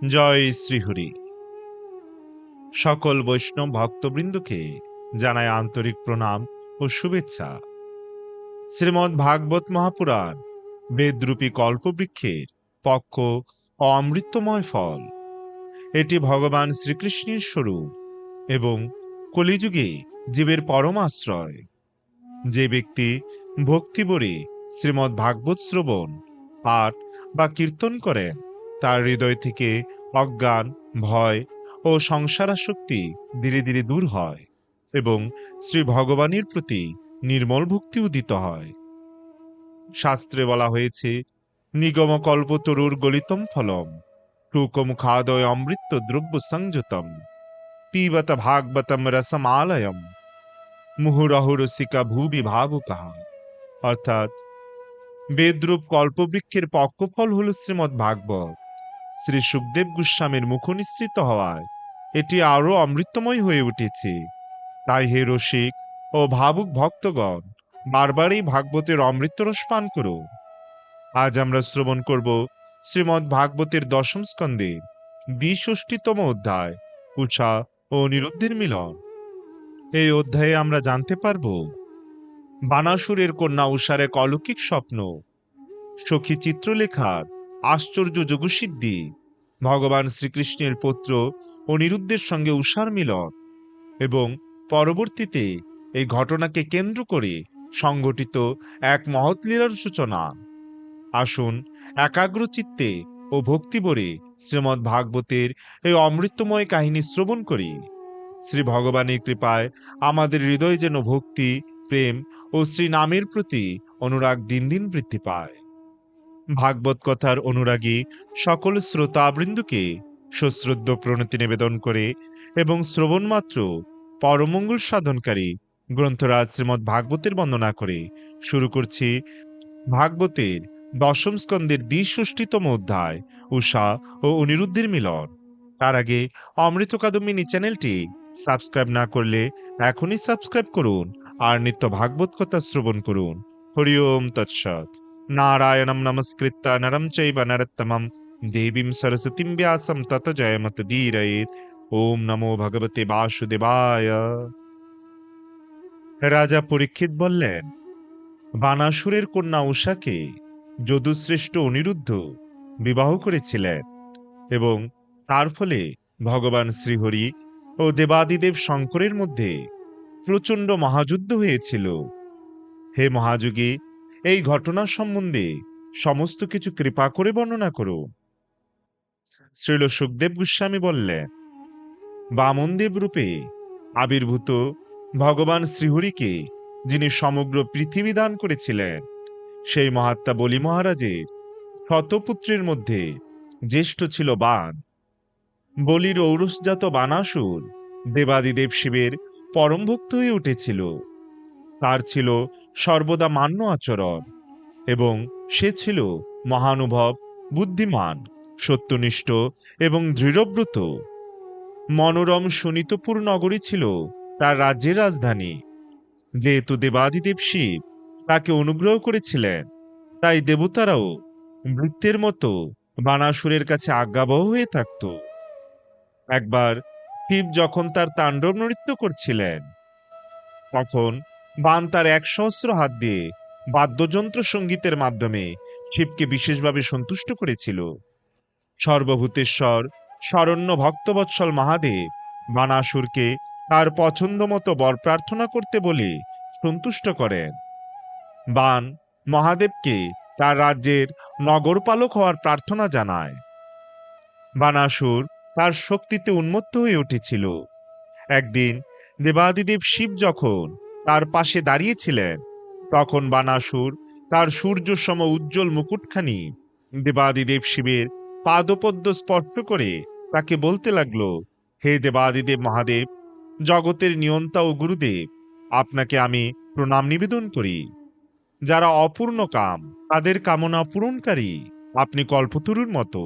জয় শ্রীহরি। সকল বৈষ্ণব ভক্তবৃন্দকে জানায় আন্তরিক প্রণাম ও শুভেচ্ছা। শ্রীমদ্ ভাগবত মহাপুরাণ বেদরূপী কল্পবৃক্ষের পক্ষ ও অমৃতময় ফল। এটি ভগবান শ্রীকৃষ্ণের স্বরূপ এবং কলিযুগে জীবের পরম আশ্রয়। যে ব্যক্তি ভক্তিভরে শ্রীমদ্ ভাগবত শ্রবণ, পাঠ বা কীর্তন করেন, তার হৃদয় থেকে অজ্ঞান, ভয় ও সংসারাসক্তি ধীরে ধীরে দূর হয় এবং শ্রী ভগবানের প্রতি নির্মল ভক্তি উদিত হয়। শাস্ত্রে বলা হয়েছে, নিগম কল্পতরুর গলিতম ফলম টুকম খাদয় অমৃত দ্রব্য সংযুতম পিবত ভাগবতম রসমালয়ম মুহুরহুরসিকা ভূবি ভাবুকাহা। অর্থাৎ বেদরূপ কল্পবৃক্ষের পক্কফল হল শ্রীমদ্ ভাগবত। শ্রী সুখদেব গোস্বামীর মুখ নিঃসৃত হওয়ায় এটি আরো অমৃতময় হয়ে উঠেছে। তাই হে রসিক ও ভাবুক ভক্তগণ, বারবার এই ভাগবতের অমৃতরস পান করো। আজ আমরা শ্রবণ করব শ্রীমদ্ ভাগবতের দশম স্কন্ধে ৬২তম অধ্যায়, উষা ও অনিরুদ্ধের মিলন। এই অধ্যায়ে আমরা জানতে পারব বানাসুরের কন্যা উষার এক অলৌকিক স্বপ্ন, সখী চিত্রলেখার আশ্চর্য যোগসিদ্ধি, ভগবান শ্রীকৃষ্ণের পুত্র অনিরুদ্ধের সঙ্গে উষার মিলন এবং পরবর্তীতে এই ঘটনাকে কেন্দ্র করে সংঘটিত এক মহৎ লীলার সূচনা। আসুন একাগ্র চিত্তে ও ভক্তিভরে শ্রীমদ্ ভাগবতের এই অমৃতময় কাহিনী শ্রবণ করি। শ্রী ভগবানের কৃপায় আমাদের হৃদয়ে যেন ভক্তি, প্রেম ও শ্রী নামের প্রতি অনুরাগ দিন দিন বৃদ্ধি পায়। ভাগবত কথার অনুরাগী সকল শ্রোতাবৃন্দকে সশ্রদ্ধ প্রণতি নিবেদন করে এবং শ্রবণ মাত্র পরমঙ্গল সাধনকারী গ্রন্থরাজ শ্রীমদ্ ভাগবতের বন্দনা করে শুরু করছি ভাগবতের দশম স্কন্ধের ৬২তম অধ্যায়, উষা ও অনিরুদ্ধের মিলন। তার আগে অমৃত কাদম্বিনী চ্যানেলটি সাবস্ক্রাইব না করলে এখনই সাবস্ক্রাইব করুন আর নিত্য ভাগবত কথা শ্রবণ করুন। হরি ওম তৎসৎ। নারায়ণম নমস্কৃত্য নরম চৈব নরোত্তমম দেবীম সরস্বতীম ব্যাসম তত জয়মতদীরয়েৎ। ওম নমো ভগবতে বাসুদেবায়। রাজা পরীক্ষিত বললেন, বানাসুরের কন্যা উষাকে যদুশ্রেষ্ঠ অনিরুদ্ধ বিবাহ করেছিলেন এবং তার ফলে ভগবান শ্রীহরি ও দেবাদিদেব শঙ্করের মধ্যে প্রচণ্ড মহাযুদ্ধ হয়েছিল। হে মহাযোগী, এই ঘটনা সম্বন্ধে সমস্ত কিছু কৃপা করে বর্ণনা করো। শ্রীল সুখদেব গোস্বামী বললেন, বামনদেব রূপে আবির্ভূত ভগবান শ্রীহরিকে যিনি সমগ্র পৃথিবী দান করেছিলেন, সেই মহাত্মা বলি মহারাজের শতপুত্রের মধ্যে জ্যেষ্ঠ ছিল বান। বলির ঔরসজাত বানাসুর দেবাদিদেব শিবের পরম ভক্ত হয়ে উঠেছিল। তার ছিল সর্বদা মান্য আচরণ এবং সে ছিল মহানুভব, বুদ্ধিমান, সত্যনিষ্ঠ এবং দৃঢ়ব্রত। মনোরম সুনীতপুর নগরী ছিল তার রাজ্যের রাজধানী। যেহেতু দেবাদিদেব শিব তাকে অনুগ্রহ করেছিলেন, তাই দেবতারাও ভৃত্যের মতো বানাসুরের কাছে আজ্ঞাবহ হয়ে থাকত। একবার শিব যখন তার তাণ্ডব নৃত্য করছিলেন, তখন বান তার ১০০ হাত দিয়ে বাদ্যযন্ত্র সঙ্গীতের মাধ্যমে শিবকে বিশেষভাবে সন্তুষ্ট করেছিল। সর্বভূতেশ্বর শরণ্য ভক্তবৎসল মহাদেব বানাসুরকে তার পছন্দ মতো বর প্রার্থনা করতে বলে সন্তুষ্ট করেন। বান মহাদেবকে তার রাজ্যের নগরপালক হওয়ার প্রার্থনা জানায়। বানাসুর তার শক্তিতে উন্মত্ত হয়ে উঠেছিল। একদিন দেবাদিদেব শিব যখন তার পাশে দাঁড়িয়েছিলেন, তখন বানাসুর তার সূর্য সম উজ্জ্বল মুকুটখানি দেবাদিদেব শিবের পাদপদ্ম স্পর্শ করে তাকে বলতে লাগলো, হে দেবাদিদেব মহাদেব, জগতের নিয়ন্তা ও গুরুদেব, আপনাকে আমি প্রণাম নিবেদন করি। যারা অপূর্ণ কাম, তাদের কামনা পূরণকারী আপনি কল্পতরুর মতো।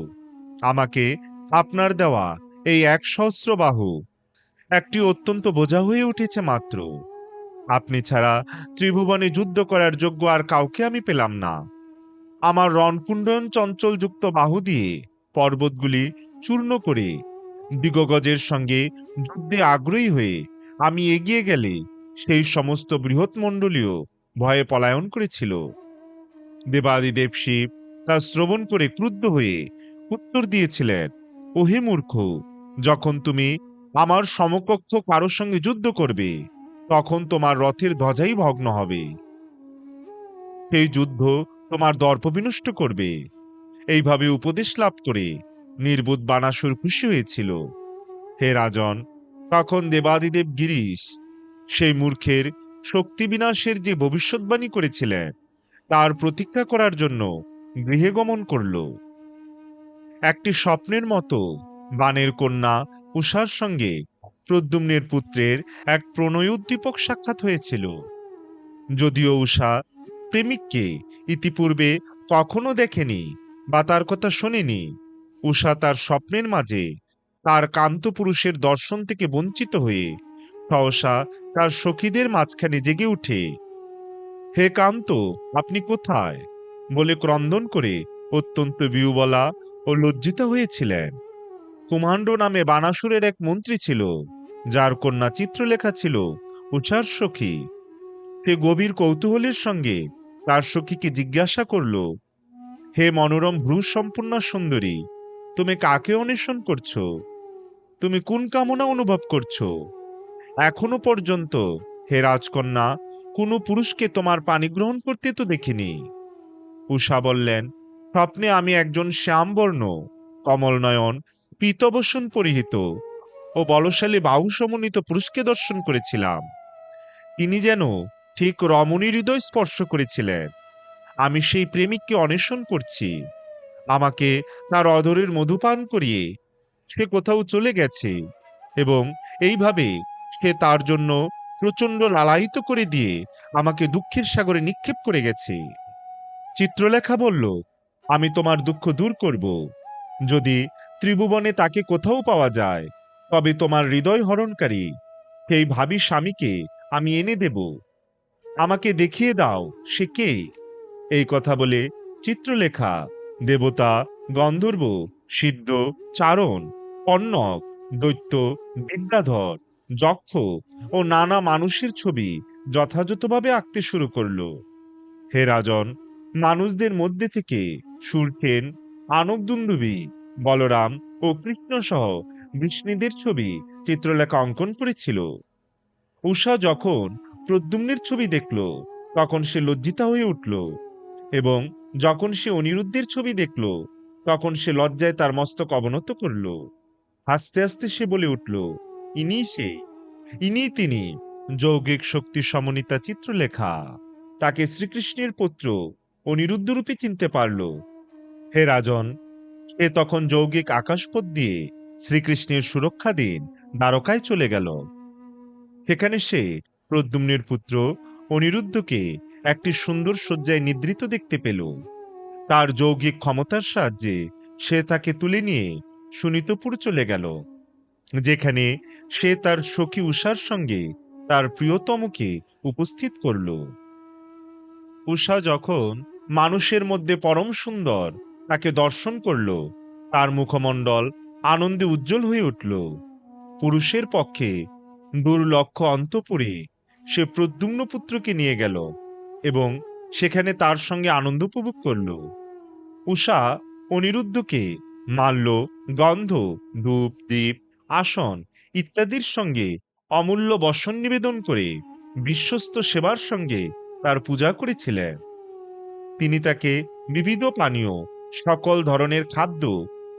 আমাকে আপনার দেওয়া এই ১০০ বাহু একটি অত্যন্ত বোঝা হয়ে উঠেছে মাত্র। আপনি ছাড়া ত্রিভুবনে যুদ্ধ করার যোগ্য আর কাউকে আমি পেলাম না। আমার রণকুণ্ডন চঞ্চল যুক্ত বাহু দিয়ে পর্বতগুলি চূর্ণ করে দিগগজের সঙ্গে যুদ্ধে আগ্রহী হয়ে আমি এগিয়ে গেলে সেই সমস্ত বৃহৎ মণ্ডলীয় ভয়ে পলায়ন করেছিল। দেবাদিদেব শিব তা শ্রবণ করে ক্রুদ্ধ হয়ে উত্তর দিয়েছিলেন, ওহে মূর্খ, যখন তুমি আমার সমকক্ষ কারোর সঙ্গে যুদ্ধ করবে তখন তোমার রথের ধ্বজাই ভগ্ন হবে। সেই যুদ্ধ তোমার দর্প বিনষ্ট করবে। এইভাবে উপদেশ লাভ করে নির্বোধ বানাসুর খুশি হয়েছিল। হে রাজন, তখন দেবাদিদেব গিরিশ সেই মূর্খের শক্তি বিনাশের যে ভবিষ্যৎবাণী করেছিলেন তার প্রতীক্ষা করার জন্য গৃহে গমন করল। একটি স্বপ্নের মতো বানের কন্যা উষার সঙ্গে প্রদ্যুম্নের পুত্রের এক প্রণয়োদ্দীপক সাক্ষাৎ হয়েছিল। যদিও উষা প্রেমিককে ইতিপূর্বে কখনো দেখেনি বা তার কথা শোনেনি, উষা তার স্বপ্নের মাঝে তার কান্ত পুরুষের দর্শন থেকে বঞ্চিত হয়ে সহসা তার সখীদের মাঝখানে জেগে উঠে, হে কান্ত, আপনি কোথায় বলে ক্রন্দন করে অত্যন্ত বিহ্বলা ও লজ্জিত হয়েছিলেন। কুমাণ্ড নামে বানাসুরের এক মন্ত্রী ছিল, যার কন্যা চিত্রলেখা ছিল উষার সখী। সে গভীর কৌতূহলের সঙ্গে তার সখীকে জিজ্ঞাসা করল, হে মনোরম ভ্রু সম্পূর্ণ সুন্দরী, তুমি কাকে অন্বেষণ করছো? তুমি কোন কামনা অনুভব করছো? এখনো পর্যন্ত হে রাজকন্যা কোনো পুরুষকে তোমার পানি গ্রহণ করতে তো দেখিনি। উষা বললেন, স্বপ্নে আমি একজন শ্যামবর্ণ কমলনয়ন পীতবসন পরিহিত ও বলশালী বাহু সমন্বিত পুরুষকে দর্শন করেছিলাম। তিনি যেন ঠিক রমণীর হৃদয় স্পর্শ করেছিলেন। আমি সেই প্রেমিককে অন্বেষণ করছি। আমাকে তার অধরের মধুপান করিয়ে সে কোথাও চলে গেছে এবং এইভাবে সে তার জন্য প্রচন্ড লালায়িত করে দিয়ে আমাকে দুঃখের সাগরে নিক্ষেপ করে গেছে। চিত্রলেখা বলল, আমি তোমার দুঃখ দূর করব। যদি ত্রিভুবনে তাকে কোথাও পাওয়া যায় তবে তোমার হৃদয় হরণকারী সেই ভাবী স্বামীকে আমি এনে দেব। আমাকে দেখিয়ে দাও সে কে। এই কথা বলে চিত্রলেখা দেবতা, গন্ধর্ব, সিদ্ধ, চারণ, কন্যক, দৈত্য, বিদ্যাধর, যক্ষ ও নানা মানুষের ছবি যথাযথভাবে আঁকতে শুরু করলো। হে রাজন, মানুষদের মধ্যে থেকে সুরসেন, আনকদুন্দুবি, বলরাম ও কৃষ্ণ সহ বিষ্ণুদের ছবি চিত্রলেখা অঙ্কন করেছিল। উষা যখন প্রদ্যুম্নের ছবি দেখল তখন সে লজ্জিতা হয়ে উঠল এবং যখন সে অনিরুদ্ধের ছবি দেখল তখন সে লজ্জায় তার মস্তক অবনত করল। হাসতে হাসতে সে বলে উঠল, ইনি সে, ইনি তিনি, যৌগিক শক্তি সমন্বিতা চিত্রলেখা। তাকে শ্রীকৃষ্ণের পুত্র অনিরুদ্ধ রূপে চিনতে পারল। হে রাজন, সে তখন যৌগিক আকাশপথ দিয়ে শ্রীকৃষ্ণের সুরক্ষা দিন দ্বারকায় চলে গেল। সেখানে সে প্রদ্যুম্নের পুত্র অনিরুদ্ধকে একটি সুন্দর শয্যায় নিদ্রিত দেখতে পেল। তার যৌগিক ক্ষমতার সাহায্যে সে তাকে তুলে নিয়ে সুনীতপুর চলে গেল, যেখানে সে তার সখী উষার সঙ্গে তার প্রিয়তমকে উপস্থিত করল। উষা যখন মানুষের মধ্যে পরম সুন্দর তাকে দর্শন করল, তার মুখমণ্ডল আনন্দে উজ্জ্বল হয়ে উঠল। পুরুষের পক্ষে দুর্লক্ষ অন্তঃপুরে সে প্রদ্যুম্ন পুত্রকে নিয়ে গেল এবং সেখানে তার সঙ্গে আনন্দ উপভোগ করল। উষা অনিরুদ্ধকে মাল্য, গন্ধ, ধূপ, দীপ, আসন ইত্যাদির সঙ্গে অমূল্য বসন নিবেদন করে বিশ্বস্ত সেবার সঙ্গে তার পূজা করেছিলেন। তিনি তাকে বিবিধ পানীয়, সকল ধরনের খাদ্য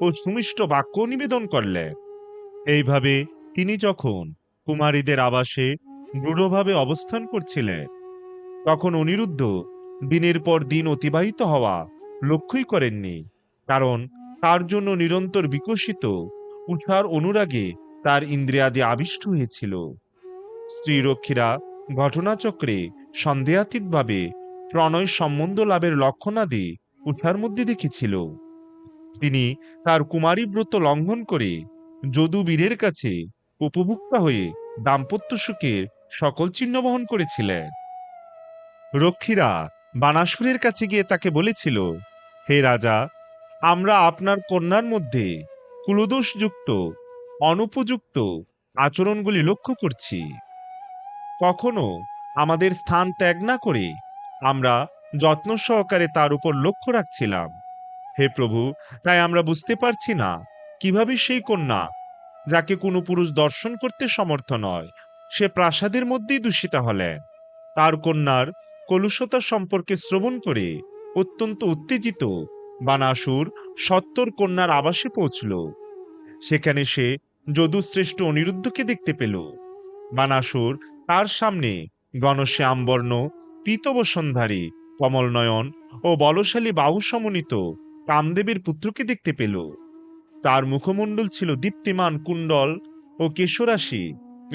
ও সুমিষ্ট বাক্য নিবেদন করলেন। এইভাবে তিনি যখন কুমারীদের আবাসে দৃঢ়ভাবে অবস্থান করছিলেন তখন অনিরুদ্ধ দিনের পর দিন অতিবাহিত হওয়া লক্ষ্যই করেননি, কারণ তার জন্য নিরন্তর বিকশিত উষার অনুরাগে তার ইন্দ্রিয়াদি আবিষ্ট হয়েছিল। স্ত্রীরক্ষীরা ঘটনাচক্রে সন্দেহাতীতভাবে প্রণয় সম্বন্ধ লাভের লক্ষণাদি উষার মধ্যে দেখেছিল। তিনি তার কুমারী ব্রত লঙ্ঘন করে যদু বীরের কাছে উপভুক্তা হয়ে দাম্পত্য সুখের সকল চিহ্ন বহন করেছিলেন। রক্ষীরা বানাসুরের কাছে গিয়ে তাকে বলেছিল, হে রাজা, আমরা আপনার কন্যার মধ্যে কুলদোষযুক্ত অনুপযুক্ত আচরণগুলি লক্ষ্য করছি। কখনো আমাদের স্থান ত্যাগ না করে আমরা যত্ন সহকারে তার উপর লক্ষ্য রাখছিলাম। হে প্রভু, তাই আমরা বুঝতে পারছি না কিভাবে সেই কন্যা, যাকে কোনো পুরুষ দর্শন করতে সমর্থ নয়, সে প্রাসাদের মধ্যেই দূষিতা হলেন। তার কন্যার কলুষতা সম্পর্কে শ্রবণ করে অত্যন্ত উত্তেজিত বানাসুর সত্তর কন্যার আবাসে পৌঁছল। সেখানে সে যদুশ্রেষ্ঠ অনিরুদ্ধকে দেখতে পেল। বানাসুর তার সামনে ঘনশ্যামবর্ণ পীতবসনধারী কমলনয়ন ও বলশালী বাহু সমন্বিত কামদেবের পুত্রকে দেখতে পেল। তার মুখমণ্ডল ছিল দীপ্তিমান কুণ্ডল ও কেশরাশি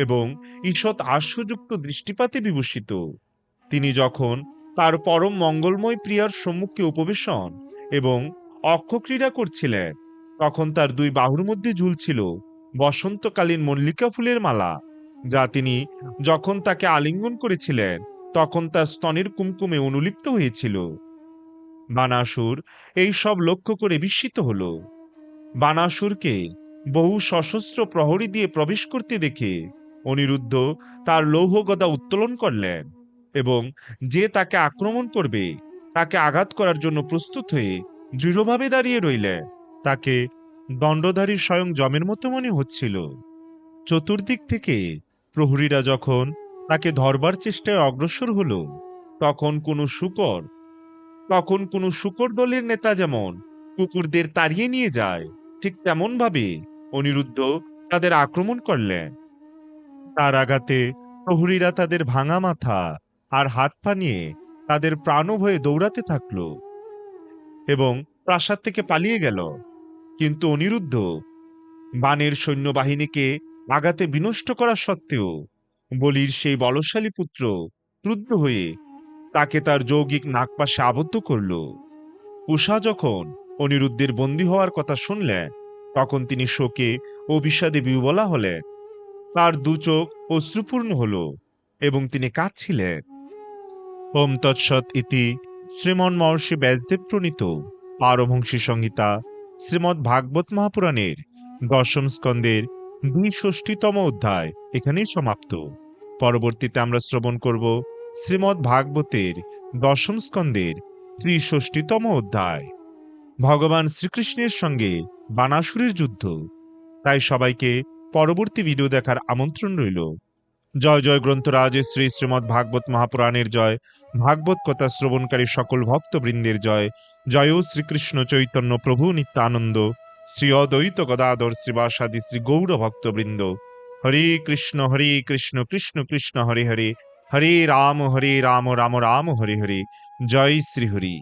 এবং ঈষৎ হাস্যযুক্ত দৃষ্টিপাতে বিভূষিত। তিনি যখন তার পরম মঙ্গলময় প্রিয়ার সম্মুখে উপবেশন এবং অক্ষক্রীড়া করছিলেন, তখন তার দুই বাহুর মধ্যে ঝুলছিল বসন্তকালীন মল্লিকা ফুলের মালা, যা তিনি যখন তাকে আলিঙ্গন করেছিলেন তখন তার স্তনের কুমকুমে অনুলিপ্ত হয়েছিল। বানাসুর এই সব লক্ষ্য করে বিস্মিত হল। বানাসুরকে বহু সশস্ত্র প্রহরী দিয়ে প্রবেশ করতে দেখে অনিরুদ্ধ তার লৌহ গদা উত্তোলন করলেন এবং যে তাকে আক্রমণ করবে তাকে আঘাত করার জন্য প্রস্তুত হয়ে দৃঢ়ভাবে দাঁড়িয়ে রইলেন। তাকে দণ্ডধারী স্বয়ং যমের মতো মনে হচ্ছিল। চতুর্দিক থেকে প্রহরীরা যখন তাকে ধরবার চেষ্টায় অগ্রসর হলো, তখন কোনো শূকর দলের নেতা যেমন কুকুরদের তাড়িয়ে নিয়ে যায়, ঠিক তেমন ভাবে অনিরুদ্ধ তাদের আক্রমণ করলেন। তার আঘাতে প্রহরীরা তাদের ভাঙা মাথা আর হাত পা নিয়ে তাদের প্রাণভয়ে দৌড়াতে থাকলো এবং প্রাসাদ থেকে পালিয়ে গেল। কিন্তু অনিরুদ্ধ বানের সৈন্যবাহিনীকে আঘাতে বিনষ্ট করা সত্ত্বেও বলির সেই বলশালী পুত্র ক্রুদ্ধ হয়ে তাকে তার যৌগিক নাগপাশে আবদ্ধ করল। উষা যখন অনিরুদ্ধের বন্দী হওয়ার কথা শুনলেন, তখন তিনি শোকে ও বিষাদে বিহ্বলা হলেন। তার দু চোখ অশ্রুপূর্ণ হল এবং তিনি কাঁদছিলেন। ওম তৎসৎ ইতি শ্রীমন মহর্ষি ব্যাসদেব প্রণীত পারমহংসী সংহিতা শ্রীমদ্ ভাগবত মহাপুরাণের দশম স্কন্দের ৬২তম অধ্যায় এখানেই সমাপ্ত। পরবর্তীতে আমরা শ্রবণ করব শ্রীমদ্ ভাগবতের দশম স্কন্দের ৬৩তম অধ্যায়, ভগবান শ্রীকৃষ্ণের সঙ্গে বানাসুরের যুদ্ধ। তাই সবাইকে পরবর্তী ভিডিও দেখার আমন্ত্রণ রইল। জয় জয় গ্রন্থরাজ শ্রী শ্রীমদ্ ভাগবত মহাপুরাণের জয়, ভাগবত কথা শ্রবণকারী সকল ভক্তবৃন্দের জয়। জয় শ্রীকৃষ্ণ চৈতন্য প্রভু নিত্যানন্দ, শ্রী অদ্বৈত গদাধর শ্রীবাসাদি শ্রী গৌর ভক্তবৃন্দ। হরে কৃষ্ণ কৃষ্ণ কৃষ্ণ হরে হরে, হরে রাম রাম রাম হরে হরে। জয় শ্রী হরি।